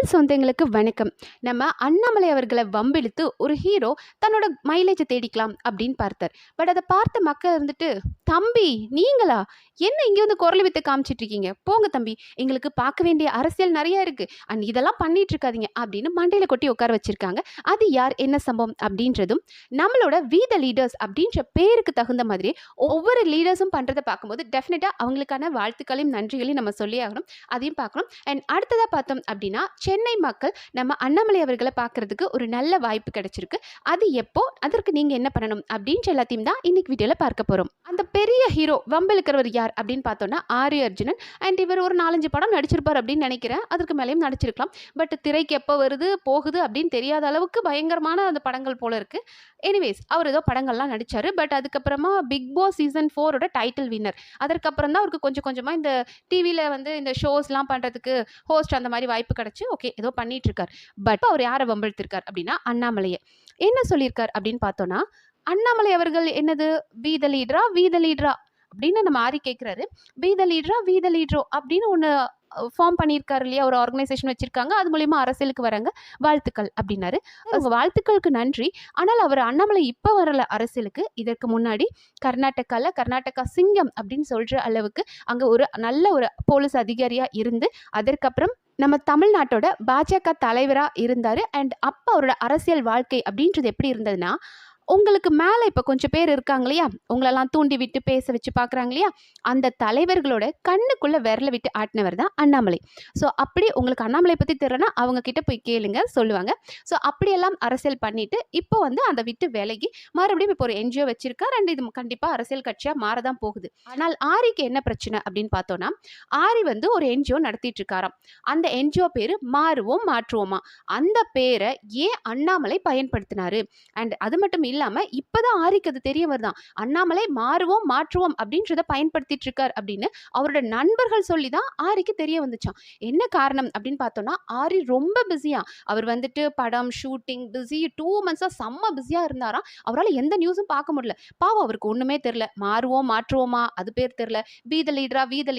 தமிழ் சொந்தங்களுக்கு வணக்கம். நம்ம அண்ணாமலை அவர்களை வம்பிழுத்து ஒரு ஹீரோ தன்னோட மைலேஜை தேடிக்கலாம் அப்படின்னு பார்த்தார். பட் அதை பார்த்த மக்கள் இருந்துட்டு, தம்பி நீங்களா, என்ன இங்கே வந்து குரல் வித்து காமிச்சிட்டு இருக்கீங்க, போங்க தம்பி, எங்களுக்கு பார்க்க வேண்டிய அரசியல் நிறைய இருக்கு, அண்ட் இதெல்லாம் பண்ணிட்டு இருக்காதீங்க அப்படின்னு மண்டையில கொட்டி உட்கார வச்சிருக்காங்க. அது யார், என்ன சம்பவம் அப்படின்றதும், நம்மளோட வி த லீடர்ஸ் அப்படின்ற பேருக்கு தகுந்த மாதிரி ஒவ்வொரு லீடர்ஸும் பண்றதை பார்க்கும்போது டெஃபினட்டா அவங்களுக்கான வாழ்த்துக்களையும் நன்றிகளையும் நம்ம சொல்லி ஆகணும். அதையும் பார்க்கணும். அண்ட் அடுத்ததா பார்த்தோம் அப்படின்னா, சென்னை மக்கள் நம்ம அண்ணாமலை அவர்களை பார்க்கறதுக்கு ஒரு நல்ல வாய்ப்பு கிடைச்சிருக்கு. அது எப்போ, அதற்கு நீங்க என்ன பண்ணணும் அப்படின்ற எல்லாத்தையும் தான் இன்னைக்கு வீடியோல பார்க்க போறோம். அந்த பெரிய ஹீரோ வம்பிழுக்கிறவர் யார் அப்படின்னு பார்த்தோம்னா ஆரி அர்ஜுனன். அண்ட் இவர் ஒரு 4-5 படம் நடிச்சிருப்பார் அப்படின்னு நினைக்கிறேன். அதற்கு மேலேயும் நடிச்சிருக்கலாம். பட் திரைக்கு எப்போ வருது போகுது அப்படின்னு தெரியாத அளவுக்கு பயங்கரமான அந்த படங்கள் போல இருக்கு. எனிவேஸ், அவர் ஏதோ படங்கள்லாம் நடிச்சாரு. பட் அதுக்கப்புறமா Bigg Boss season 4 title winner. அதற்கப்புறம் தான் அவருக்கு கொஞ்சம் கொஞ்சமா இந்த டிவியில் வந்து இந்த ஷோஸ்லாம் பண்ணுறதுக்கு ஹோஸ்ட் அந்த மாதிரி வாய்ப்பு கிடச்சி ஓகே ஏதோ பண்ணிட்டு இருக்கார். பட் அவர் யாரை வம்பிழுத்திருக்கார் அப்படின்னா அண்ணாமலையை. என்ன சொல்லியிருக்கார் அப்படின்னு பார்த்தோன்னா, அண்ணாமலை அவர்கள் என்னது வி த லீடரா அப்படின்னு நம்ம ஆரி கேட்குறாரு. வி த லீடரோ அப்படின்னு ஒன்று ஃபார்ம் பண்ணியிருக்காரு இல்லையா, ஒரு ஆர்கனைசேஷன் வச்சிருக்காங்க, அது மூலியமா அரசியலுக்கு வராங்க, வாழ்த்துக்கள் அப்படின்னாரு. அவங்க வாழ்த்துக்களுக்கு நன்றி. ஆனால் அவர் அண்ணாமலை இப்போ வரல அரசியலுக்கு. இதற்கு முன்னாடி கர்நாடகா சிங்கம் அப்படின்னு சொல்ற அளவுக்கு அங்கே ஒரு நல்ல ஒரு போலீஸ் அதிகாரியா இருந்து, அதற்கப்புறம் நம்ம தமிழ்நாட்டோட பாஜக தலைவரா இருந்தாரு. அண்ட் அப்போ அவரோட அரசியல் வாழ்க்கை அப்படின்றது எப்படி இருந்ததுன்னா, உங்களுக்கு மேலே இப்போ கொஞ்சம் பேர் இருக்காங்க இல்லையா, உங்களெல்லாம் தூண்டி விட்டு பேச வச்சு பார்க்குறாங்க இல்லையா, அந்த தலைவர்களோட கண்ணுக்குள்ளே விரல விட்டு ஆட்டினவர் தான் அண்ணாமலை. ஸோ அப்படி உங்களுக்கு அண்ணாமலை பற்றி தெரியலனா அவங்க கிட்ட போய் கேளுங்க, சொல்லுவாங்க. ஸோ அப்படியெல்லாம் அரசியல் பண்ணிட்டு இப்போ வந்து அதை விட்டு விலகி மறுபடியும் இப்போ ஒரு என்ஜிஓ வச்சிருக்கார். அண்ட் இது கண்டிப்பாக அரசியல் கட்சியாக மாறதான் போகுது. ஆனால் ஆரிக்கு என்ன பிரச்சனை அப்படின்னு பார்த்தோன்னா, ஆரி வந்து ஒரு என்ஜிஓ நடத்திட்டு இருக்காராம். அந்த என்ஜிஓ பேர் மாற்றுவோமா. அந்த பேரை ஏன் அண்ணாமலை பயன்படுத்தினாரு? அண்ட் அது மட்டும் இல்லாம இப்பதான் ஆரிக்கு அது தெரிய வருதான், அண்ணாமலை மாற்றுவோம் அப்படின்றத பயன்படுத்திட்டு இருக்கார் அப்படின்னு அவரோட நண்பர்கள் சொல்லிதான் ஆரிக்கு தெரிய வந்துச்சான். என்ன காரணம் அப்படின்னு பார்த்தோம்னா, ஆரி ரொம்ப பிஸியா, அவர் வந்துட்டு படம் ஷூட்டிங் பிஸி, 2 months செம்ம பிஸியா இருந்தாராம். அவரால் எந்த நியூஸும் பார்க்க முடியல. பாவம், அவருக்கு ஒண்ணுமே தெரியல. மாற்றுவோமா அது பேர் தெரியல, வி த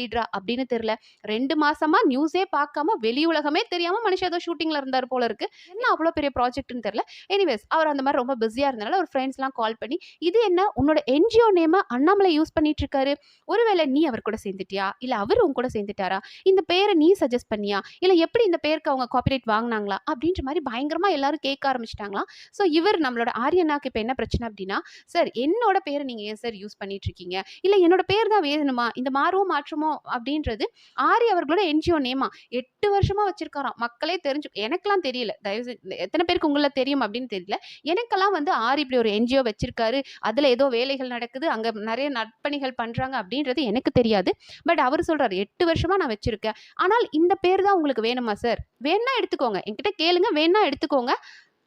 லீடரா அப்படின்னு தெரியல. 2 மாசமா நியூஸே பார்க்காம, வெளி உலகமே தெரியாம மனுஷன் ஏதோ ஷூட்டிங்ல இருந்தார் போல இருக்கு. என்ன அவ்வளோ பெரிய ப்ராஜெக்ட்னு தெரியல. எனிவேஸ், அவர் அந்த மாதிரி ரொம்ப பிஸியா இருந்தனால ஒரு ஃப்ரெண்ட்ஸ்லாம் கால் பண்ணி, இது என்ன உன்னோட என்ஜிஓ நேமை அண்ணாமலை யூஸ் பண்ணிட்டு இருக்காரு, ஒருவேளை நீ அவர் கூட சேர்ந்துட்டியா, இல்ல அவர் உங்க கூட சேர்ந்துட்டாரா, இந்த பேரை நீ சஜஸ்ட் பண்ணியா, இல்ல எப்படி இந்த பேருக்கு அவங்க காப்பிரைட் வாங்கினாங்களா அப்படின்ற மாதிரி பயங்கரமா எல்லாரும் கேட்க ஆரம்பிச்சிட்டாங்களாம். ஸோ இவர் நம்மளோட ஆரியனாக்கு இப்போ என்ன பிரச்சனை அப்படின்னா, சார் என்னோட பேரை நீங்க ஏன் சார் யூஸ் பண்ணிட்டு இருக்கீங்க, இல்ல என்னோட பேர் தான் வேணுமா, இந்த மாற்றுமோ அப்படின்றது ஆரி அவர்களோட என்ஜிஓ நேமா 8 வருஷமா வச்சிருக்காராம். மக்களே தெரிஞ்சு, எனக்கெல்லாம் தெரியல, தயவு எத்தனை பேருக்கு உங்கள தெரியும் அப்படின்னு தெரியல. எனக்கெல்லாம் வந்து ஆரி இப்படி ஒரு என்ஜிஓ வச்சிருக்காரு, அதுல ஏதோ வேலைகள் நடக்குது, அங்க நிறைய நற்பணிகள் பண்றாங்க அப்படின்றது எனக்கு தெரியாது. பட் அவர் சொல்றாரு 8 வருஷமா நான் வச்சிருக்கேன், ஆனால் இந்த பேர் தான் உங்களுக்கு வேணுமா சார், வேணா எடுத்துக்கோங்க, என்கிட்ட கேளுங்க, வேணா எடுத்துக்கோங்க,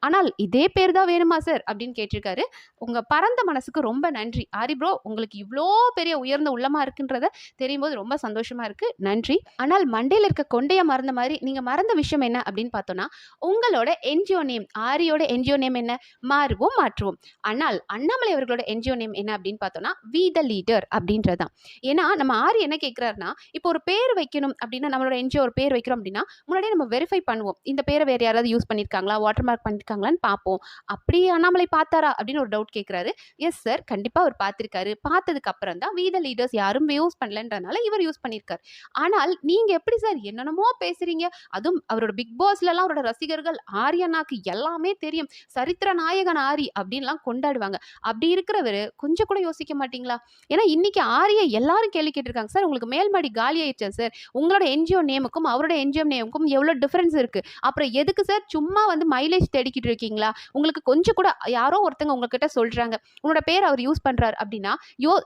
ஆனால் இதே பேர் தான் வேணுமா சார் அப்படின்னு கேட்டிருக்காரு. உங்க பரந்த மனசுக்கு ரொம்ப நன்றி ஆரி ப்ரோ, உங்களுக்கு இவ்வளோ பெரிய உயர்ந்த உள்ளமா இருக்குன்றத தெரியும் போது ரொம்ப சந்தோஷமா இருக்கு, நன்றி. ஆனால் மண்டையில இருக்க கொண்டைய மறந்த மாதிரி நீங்க மறந்த விஷயம் என்ன அப்படின்னு பார்த்தோம்னா, உங்களோட என்ஜிஓ நேம், ஆரியோட என்ஜிஓ நேம் என்ன, மாற்றுவோம். ஆனால் அண்ணாமலை அவர்களோட என்ஜிஓ நேம் என்ன அப்படின்னு பார்த்தோம்னா, வி த லீடர் அப்படின்றதான். ஏன்னா நம்ம ஆரி என்ன கேட்கிறாருன்னா, இப்போ ஒரு பேர் வைக்கணும் அப்படின்னா, நம்மளோட என்ஜிஓ ஒரு பேர் வைக்கிறோம் அப்படின்னா முன்னாடியே நம்ம வெரிஃபை பண்ணுவோம், இந்த பேரை வேற யாராவது யூஸ் பண்ணியிருக்காங்களா, வாட்டர் மார்க் பண்ணிருக்காங்களான்னு பார்ப்போம். அப்படி அண்ணாமலை பார்த்தாரா அப்படின்னு ஒரு டவுட் கேட்கிறாரு. எஸ் சார், கண்டிப்பா அவர் பார்த்திருக்காரு. பார்த்ததுக்கு அப்புறம் தான் வி த லீடர்ஸ் யாரும் யூஸ் பண்ணலன்றனால இவர் யூஸ் பண்ணியிருக்காரு. ஆனால் நீங்க எப்படி சார் என்னென்னமோ பேசுறீங்க, அதுவும் அவரோட பிக் பாஸ்ல எல்லாம் அவரோட ரசிகர்கள் ஆரியனாக்கு எல்லாமே தெரியும், சரித்திர நாயகன் ஆரி அப்படின்லாம் கொண்டாடுவாங்க. அப்படி இருக்கிறவரு கொஞ்சம் கூட யோசிக்க மாட்டீங்களா? ஏன்னா இன்னைக்கு ஆரிய எல்லாரும் கேள்வி கேட்டிருக்காங்க, சார் உங்களுக்கு மேல்மாடி காலி ஆயிடுச்சா சார், உங்களோட என்ஜிஓ நேமுக்கும் அவரோட என்ஜிஓ நேமுக்கும் எவ்வளவு டிஃபரன்ஸ் இருக்கு, அப்புறம் எதுக்கு சார் சும்மா வந்து மைலேஜ் தேடிக்கிட்டு இருக்கீங்களா, உங்களுக்கு கொஞ்சம் கூட யாரோ ஒருத்தங்க உங்ககிட்ட சொல்றாங்க உன்னோட பேர் அவர் யூஸ் பண்றாரு அப்படின்னா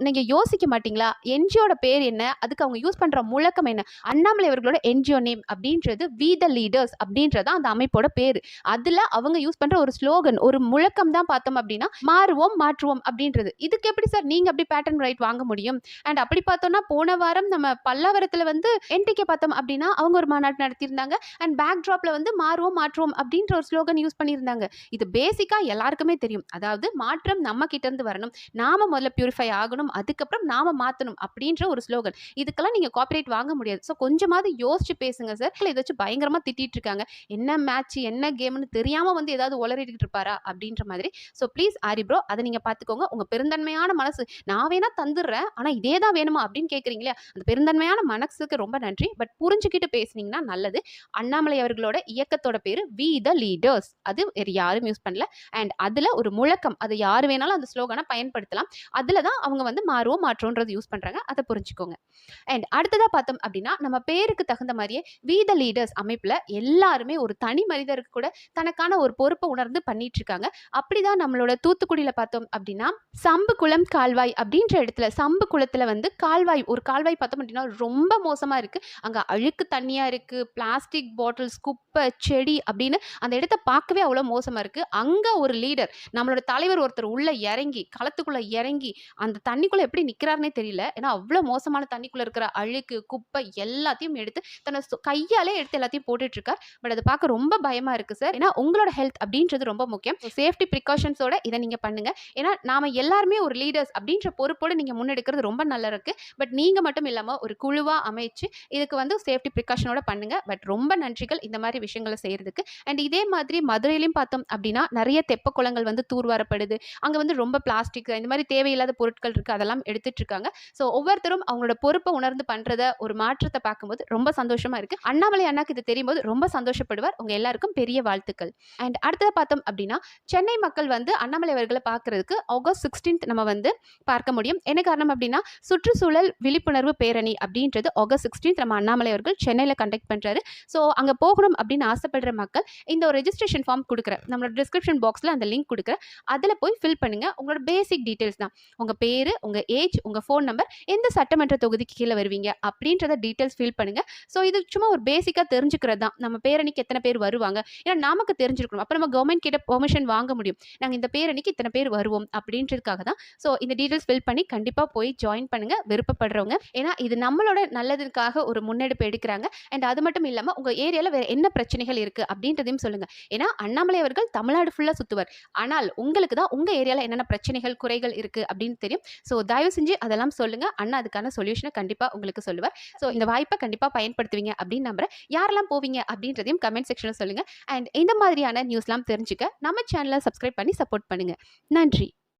நீங்க யோசிக்க மாட்டீங்களா, என்ஜிஓட பேர் என்ன, அதுக்கு அவங்க யூஸ் பண்ற முழக்கம் என்ன, அண்ணாமலை அவர்களோட என்ஜிஓ நேம் அப்படின்றது வி த லீடர்ஸ் அப்படின்றது அந்த அமைப்போட பேரு. அதுல அவங்க யூஸ் பண்ற ஒரு ஸ்லோகன், ஒரு முழக்கம் தான் பார்த்தோம் அப்படின்னா மாற்றுவோம் அப்படின்றது. இதுக்கு எப்படி சார் நீங்க அப்படி பேட்டர்ன் ரைட் வாங்க முடியும்? அண்ட் அப்படி பார்த்தோம்னா போன வாரம் நம்ம பல்லாவரத்துல வந்து என்டிகே பார்த்தோம் அப்படின்னா அவங்க ஒரு மாநாடு நடத்தியிருந்தாங்க. அண்ட் பேக் டிராப்ல வந்து மாற்றுவோம் அப்படின்ற ஒரு ஸ்லோகன் யூஸ் பண்ணியிருந்தாங்க. பண்ணியிருந்தாங்க. இது பேசிக்கா எல்லாருக்குமே தெரியும். அதாவது மாற்றம் நம்ம கிட்ட இருந்து வரணும். நாம முதல்ல பியூரிஃபை ஆகணும். அதுக்கப்புறம் நாம மாத்தணும் அப்படின்ற ஒரு ஸ்லோகன். இதுக்கெல்லாம் நீங்க காப்பிரைட் வாங்க முடியாது. ஸோ கொஞ்சமாவது யோசிச்சு பேசுங்க சார். இத வச்சு பயங்கரமா திட்டிட்டு இருக்காங்க. என்ன மேட்ச், என்ன கேம்னு தெரியாம வந்து ஏதாவது உளறிட்டு இருப்பாரா அப்படின்ற மாதிரி. ஸோ ப்ளீஸ் ஆரி ப்ரோ, அதை நீங்க பார்த்துக்கோங்க. உங்க பெருந்தன்மையான மனசு, நான் வேணா தந்துடுறேன், ஆனா இதே தான் வேணுமா அப்படின்னு கேட்குறீங்களே, அந்த பெருந்தன்மையான மனசுக்கு ரொம்ப நன்றி. பட் புரிஞ்சுக்கிட்டு பேசுனீங்கன்னா நல்லது. அண்ணாமலை அவர்களோட இயக்கத்தோட பேரு வி த லீடர்ஸ். அது வேறு யாரும் யூஸ் பண்ணல. அண்ட் அதுல ஒரு முழக்கம், அதை யார் வேணாலும் அந்த ஸ்லோகனை பயன்படுத்தலாம். அதுல தான் அவங்க வந்து மாறுவோம் மாற்றோன்றது யூஸ் பண்றாங்க. அதை புரிஞ்சுக்கோங்க. அண்ட் அடுத்ததா பார்த்தோம் அப்படின்னா, நம்ம பேருக்கு தகுந்த மாதிரியே வி த லீடர்ஸ் அமைப்புல எல்லாருமே ஒரு தனி மனிதருக்கு கூட தனக்கான ஒரு பொறுப்பை உணர்ந்து பண்ணிட்டு இருக்காங்க. அப்படிதான் நம்மளோட தூத்துக்குடியில பார்த்தோம் அப்படின்னா, சம்புக்குளம் கால்வாய் அப்படின்ற இடத்துல, சம்பு குளத்துல வந்து கால்வாய், ஒரு கால்வாய் பார்த்தோம் அப்படின்னா ரொம்ப மோசமா இருக்கு. அங்க அழுக்கு தண்ணியா இருக்கு, பிளாஸ்டிக் பாட்டில்ஸ், குப்பை, செடி அப்படின்னு அந்த இடத்த பார்க்கவே அவ்வளோ மோசமா இருக்கு. அங்க ஒரு லீடர், நம்மளோட தலைவர் ஒருத்தர் உள்ள இறங்கி, களத்துக்குள்ள இறங்கி அந்த தண்ணிக்குள்ள எப்படி நிக்கிறாருன்னே தெரியல. ஏன்னா அவ்வளோ மோசமான தண்ணிக்குள்ள இருக்கிற அழுக்கு, குப்பை எல்லாத்தையும் எடுத்து தன்னை கையாலே எடுத்து எல்லாத்தையும் போட்டுட்டு இருக்கார். பட் அதை பார்க்க ரொம்ப பயமா இருக்கு சார். ஏன்னா உங்களோட ஹெல்த் அப்படின்றது ரொம்ப முக்கியம். சேஃப்டி ப்ரிகாஷன்ஸோட இதை நீங்க பண்ணுங்க. ஏன்னா நாம எல்லாருமே ஒரு லீடர்ஸ் அப்படின்ற பொறுப்போடு நீங்க முன்னெடுக்கிறது ரொம்ப நல்லா இருக்கு. பட் நீங்க மட்டும் இல்லாம ஒரு குழுவா அமைச்சு இதுக்கு வந்து சேஃப்டி ப்ரிகாஷனோட பண்ணுங்க. பட் ரொம்ப நன்றிகள் இந்த மாதிரி விஷயங்களை செய்யறதுக்கு. அண்ட் இதே மாதிரி மதுரையிலையும் பார்த்தோம் அப்படின்னா நிறைய தெப்ப குளங்கள் வந்து தூர்வாரப்படுது. அங்க வந்து ரொம்ப பிளாஸ்டிக், இந்த மாதிரி தேவையில்லாத பொருட்கள் இருக்கு, அதெல்லாம் எடுத்துட்டு இருக்காங்க. ஸோ ஒவ்வொருத்தரும் அவங்களோட பொறுப்பை உணர்ந்து பண்றத, ஒரு மாற்றத்தை பார்க்கும்போது ரொம்ப சந்தோஷமா இருக்கு. அண்ணாமலை அண்ணாக்கு இது தெரியும் போது ரொம்ப சந்தோஷப்படுவார். உங்க எல்லாருக்கும் பெரிய வாழ்த்துக்கள். அண்ட் அடுத்தது பார்த்தோம் அப்படின்னா, சென்னை மக்கள் வந்து அண்ணாமலை அவர்களை பார்க்கறதுக்கு ஆகஸ்ட் 16 நம்ம வந்து பார்க்க முடியும். என்ன காரணம் அப்படின்னா, சுற்றுச்சூழல் விழிப்புணர்வு பேரணி அப்படின்றது ஆகஸ்ட் 16 நம்ம அண்ணாமலை அவர்கள் சென்னையில் கண்டக்ட் பண்றாரு. ஸோ அங்க போகணும் அப்படின்னு ஆசைப்படுற மக்கள் இந்த ஒரு ரெஜிஸ்ட்ரேஷன் ஃபார்ம் கொடுக்குறேன், நம்மளோட டிஸ்கிரிப்ஷன் பாக்ஸ்ல அந்த லிங்க் கொடுக்குறேன். அதில் போய் ஃபில் பண்ணுங்க. உங்களோட பேசிக் டீடைல்ஸ் தான், உங்க பேரு, உங்க ஏஜ், உங்க ஃபோன் நம்பர், எந்த சட்டமன்ற தொகுதிக்கு கீழே வருவீங்க அப்படின்றத டீடைல்ஸ் ஃபில் பண்ணுங்க. ஸோ இது சும்மா ஒரு பேசிக்காக தெரிஞ்சுக்கிறது தான். நம்ம பேரணிக்கு எத்தனை பேர் வருவாங்க, ஏன்னா நமக்கு தெரிஞ்சிருக்கணும். அப்போ நம்ம கவர்மெண்ட் கிட்ட பெர்மிஷன் வாங்க முடியும். நாங்கள் இந்த பேரணிக்கு இத்தனை பேர் வருவோம் அப்படின்றதுக்காக தான். ஸோ இந்த டீடைல்ஸ் ஃபில் பண்ணி கண்டிப்பாக போய் ஜாயின் பண்ணுங்க விருப்பப்படுறவங்க. ஏன்னா இது நம்மளோட நல்லதுக்காக ஒரு முன்னெடுப்பு எடுக்கிறாங்க. அண்ட் அது மட்டும் இல்லாமல் உங்கள் ஏரியாவில் வேறு என்ன பிரச்சனைகள் இருக்குது அப்படின்றதையும் சொல்லுங்க. ஏன்னா அண்ணாமலை அவர்கள் தமிழ்நாடு ஃபுல்லாக சுற்றுவார். ஆனால் உங்களுக்கு தான் உங்கள் ஏரியாவில் என்னென்ன பிரச்சனைகள், குறைகள் இருக்குது அப்படின்னு தெரியும். ஸோ தயவு செஞ்சு அதெல்லாம் சொல்லுங்க. அண்ணா அதுக்கான சொல்யூஷனை கண்டிப்பாக உங்களுக்கு சொல்லுவார். ஸோ இந்த வாய்ப்பை கண்டிப்பாக பயன்படுத்துவீங்க அப்படின்னு நம்புறேன். யாரெல்லாம் போவீங்க அப்படின்றதையும் கமெண்ட் செக்ஷனில் சொல்லுங்க. அண்ட் இந்த மாதிரியான நியூஸ்லாம் தெரிஞ்சுக்க நம்ம சேனலை சப்ஸ்கிரைப் பண்ணி சப்போர்ட் பண்ணுங்க. நன்றி.